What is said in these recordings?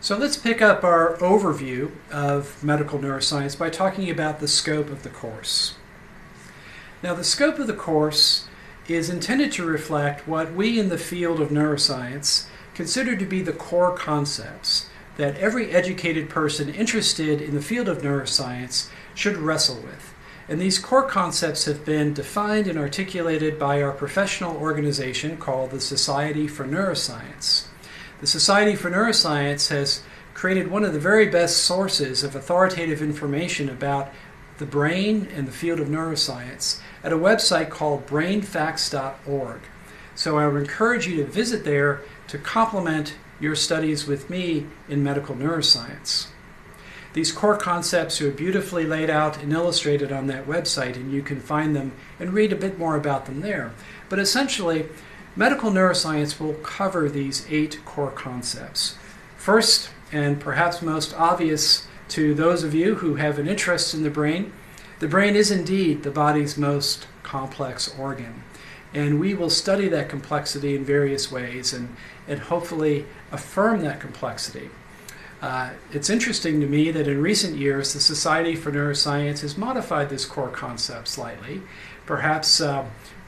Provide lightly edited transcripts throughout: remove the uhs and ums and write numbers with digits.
So let's pick up our overview of medical neuroscience by talking about the scope of the course. Now, the scope of the course is intended to reflect what we in the field of neuroscience consider to be the core concepts that every educated person interested in the field of neuroscience should wrestle with. And these core concepts have been defined and articulated by our professional organization called the Society for Neuroscience. The Society for Neuroscience has created one of the very best sources of authoritative information about the brain and the field of neuroscience at a website called brainfacts.org. So I would encourage you to visit there to complement your studies with me in medical neuroscience. These core concepts are beautifully laid out and illustrated on that website, and you can find them and read a bit more about them there. But essentially, medical neuroscience will cover these 8 core concepts. First, and perhaps most obvious to those of you who have an interest in the brain is indeed the body's most complex organ. And we will study that complexity in various ways and hopefully affirm that complexity. It's interesting to me that in recent years the Society for Neuroscience has modified this core concept slightly. Perhaps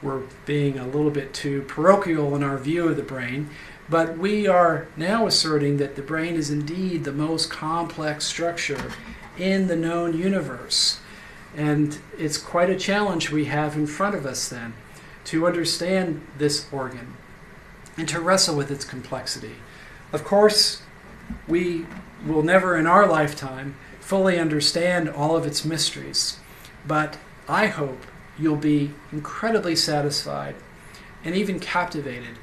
we're being a little bit too parochial in our view of the brain, but we are now asserting that the brain is indeed the most complex structure in the known universe. And it's quite a challenge we have in front of us then to understand this organ and to wrestle with its complexity. Of course, we will never in our lifetime fully understand all of its mysteries, but I hope you'll be incredibly satisfied and even captivated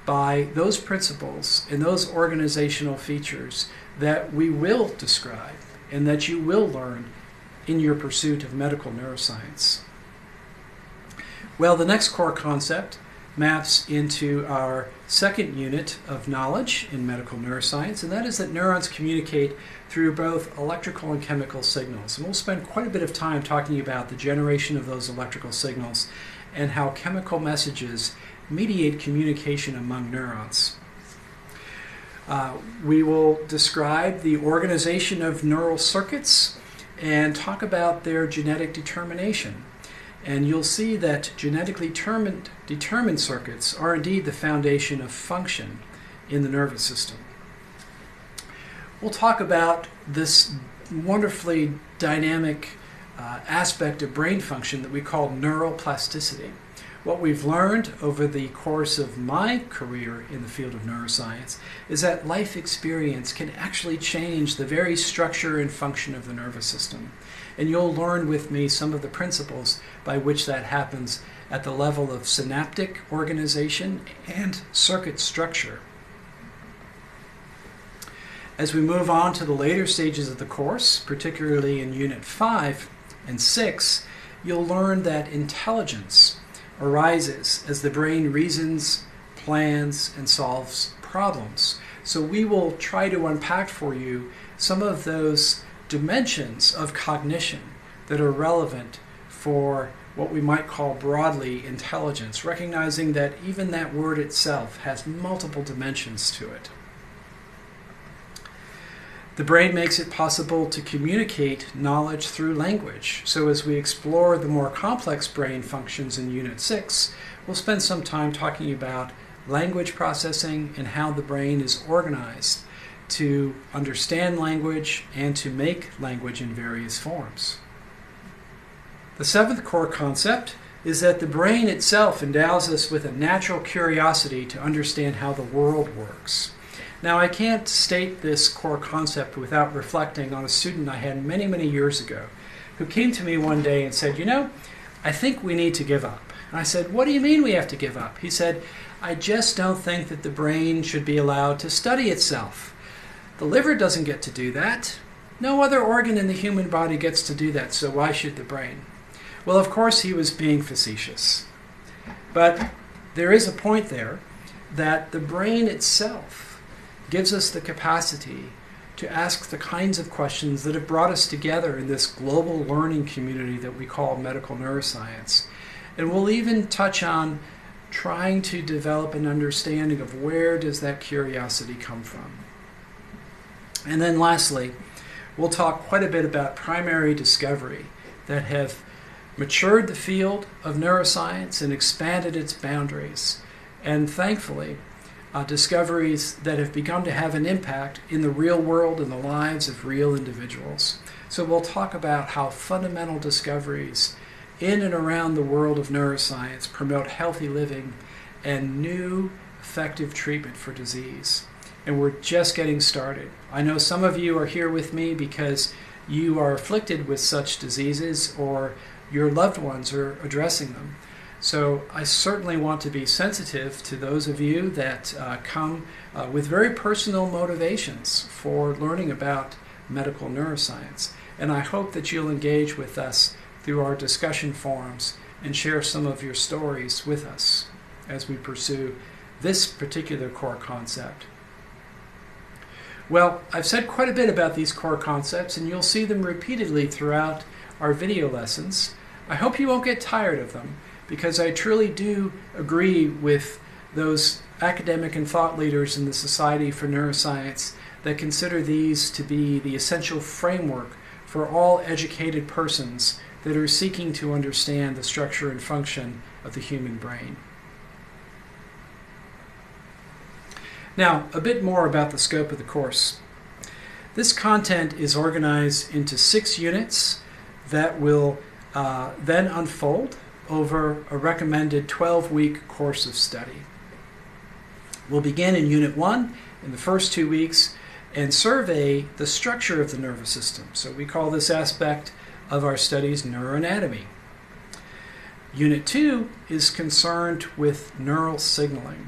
by those principles and those organizational features that we will describe and that you will learn in your pursuit of medical neuroscience. Well, the next core concept maps into our second unit of knowledge in medical neuroscience, and that is that neurons communicate through both electrical and chemical signals. And we'll spend quite a bit of time talking about the generation of those electrical signals and how chemical messages mediate communication among neurons. We will describe the organization of neural circuits and talk about their genetic determination. And you'll see that genetically determined circuits are indeed the foundation of function in the nervous system. We'll talk about this wonderfully dynamic aspect of brain function that we call neuroplasticity. What we've learned over the course of my career in the field of neuroscience is that life experience can actually change the very structure and function of the nervous system. And you'll learn with me some of the principles by which that happens at the level of synaptic organization and circuit structure. As we move on to the later stages of the course, particularly in Unit 5 and 6, you'll learn that intelligence arises as the brain reasons, plans, and solves problems. So we will try to unpack for you some of those dimensions of cognition that are relevant for what we might call broadly intelligence, recognizing that even that word itself has multiple dimensions to it. The brain makes it possible to communicate knowledge through language. So as we explore the more complex brain functions in Unit 6, we'll spend some time talking about language processing and how the brain is organized to understand language and to make language in various forms. The 7th core concept is that the brain itself endows us with a natural curiosity to understand how the world works. Now, I can't state this core concept without reflecting on a student I had many, many years ago who came to me one day and said, I think we need to give up. And I said, what do you mean we have to give up? He said, I just don't think that the brain should be allowed to study itself. The liver doesn't get to do that. No other organ in the human body gets to do that, so why should the brain? Well, of course, he was being facetious. But there is a point there that the brain itself gives us the capacity to ask the kinds of questions that have brought us together in this global learning community that we call medical neuroscience. And we'll even touch on trying to develop an understanding of where does that curiosity come from. And then lastly, we'll talk quite a bit about primary discovery that have matured the field of neuroscience and expanded its boundaries. And thankfully, discoveries that have begun to have an impact in the real world and the lives of real individuals. So we'll talk about how fundamental discoveries in and around the world of neuroscience promote healthy living and new effective treatment for disease. And we're just getting started. I know some of you are here with me because you are afflicted with such diseases or your loved ones are addressing them. So I certainly want to be sensitive to those of you that come with very personal motivations for learning about medical neuroscience. And I hope that you'll engage with us through our discussion forums and share some of your stories with us as we pursue this particular core concept. Well, I've said quite a bit about these core concepts, and you'll see them repeatedly throughout our video lessons. I hope you won't get tired of them, because I truly do agree with those academic and thought leaders in the Society for Neuroscience that consider these to be the essential framework for all educated persons that are seeking to understand the structure and function of the human brain. Now, a bit more about the scope of the course. This content is organized into 6 units that will then unfold over a recommended 12-week course of study. We'll begin in Unit 1 in the first 2 weeks and survey the structure of the nervous system. So we call this aspect of our studies neuroanatomy. Unit 2 is concerned with neural signaling,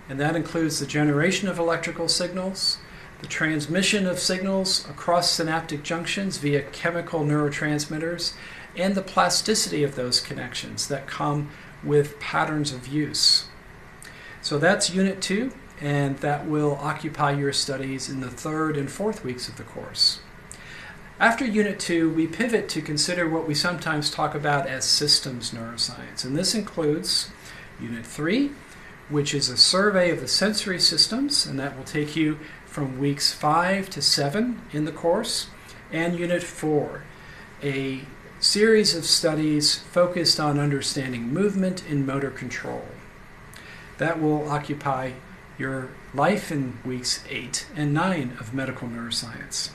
and that includes the generation of electrical signals, the transmission of signals across synaptic junctions via chemical neurotransmitters, and the plasticity of those connections that come with patterns of use. So that's Unit 2, and that will occupy your studies in the 3rd and 4th weeks of the course. After Unit 2, we pivot to consider what we sometimes talk about as systems neuroscience, and this includes Unit 3, which is a survey of the sensory systems, and that will take you from weeks 5 to 7 in the course, and Unit 4, a series of studies focused on understanding movement and motor control. That will occupy your life in weeks 8 and 9 of medical neuroscience.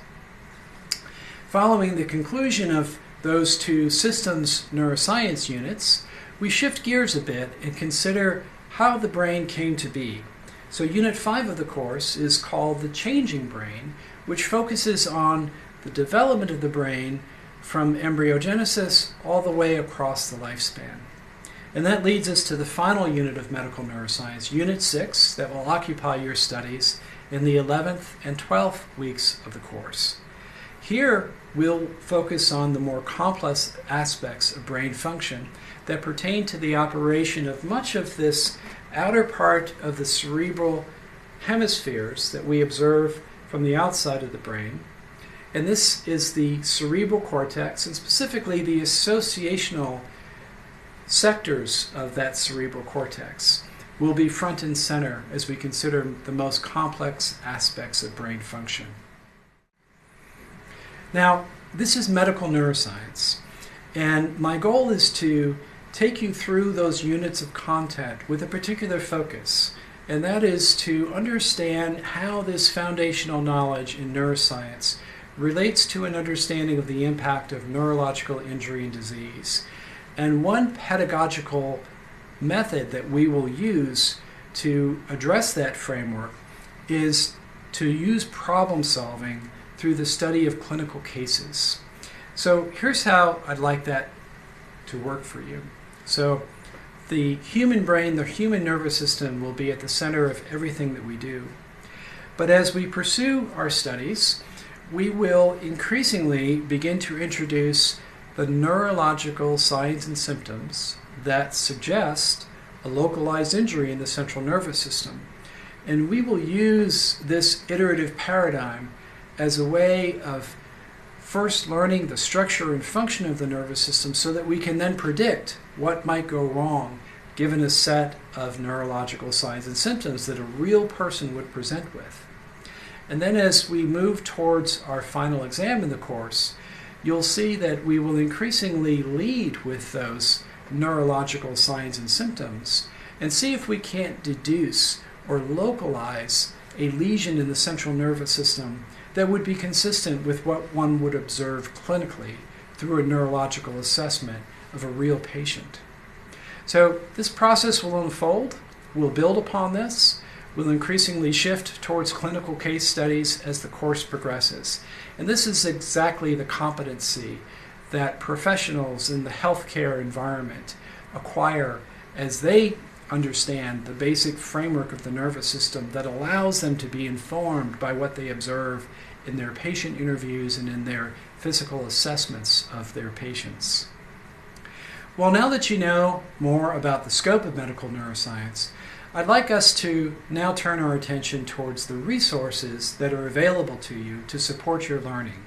Following the conclusion of those 2 systems neuroscience units, we shift gears a bit and consider how the brain came to be. So Unit 5 of the course is called the changing brain, which focuses on the development of the brain from embryogenesis all the way across the lifespan. And that leads us to the final unit of medical neuroscience, Unit 6, that will occupy your studies in the 11th and 12th weeks of the course. Here, we'll focus on the more complex aspects of brain function that pertain to the operation of much of this outer part of the cerebral hemispheres that we observe from the outside of the brain. And this is the cerebral cortex, and specifically the associational sectors of that cerebral cortex will be front and center as we consider the most complex aspects of brain function. Now, this is medical neuroscience, and my goal is to take you through those units of content with a particular focus, and that is to understand how this foundational knowledge in neuroscience relates to an understanding of the impact of neurological injury and disease. And one pedagogical method that we will use to address that framework is to use problem solving through the study of clinical cases. So here's how I'd like that to work for you. So the human brain, the human nervous system will be at the center of everything that we do. But as we pursue our studies, we will increasingly begin to introduce the neurological signs and symptoms that suggest a localized injury in the central nervous system. And we will use this iterative paradigm as a way of first learning the structure and function of the nervous system so that we can then predict what might go wrong given a set of neurological signs and symptoms that a real person would present with. And then as we move towards our final exam in the course, you'll see that we will increasingly lead with those neurological signs and symptoms and see if we can't deduce or localize a lesion in the central nervous system that would be consistent with what one would observe clinically through a neurological assessment of a real patient. So this process will unfold. We'll build upon this. We'll increasingly shift towards clinical case studies as the course progresses. And this is exactly the competency that professionals in the healthcare environment acquire as they understand the basic framework of the nervous system that allows them to be informed by what they observe in their patient interviews and in their physical assessments of their patients. Well, now that you know more about the scope of medical neuroscience, I'd like us to now turn our attention towards the resources that are available to you to support your learning.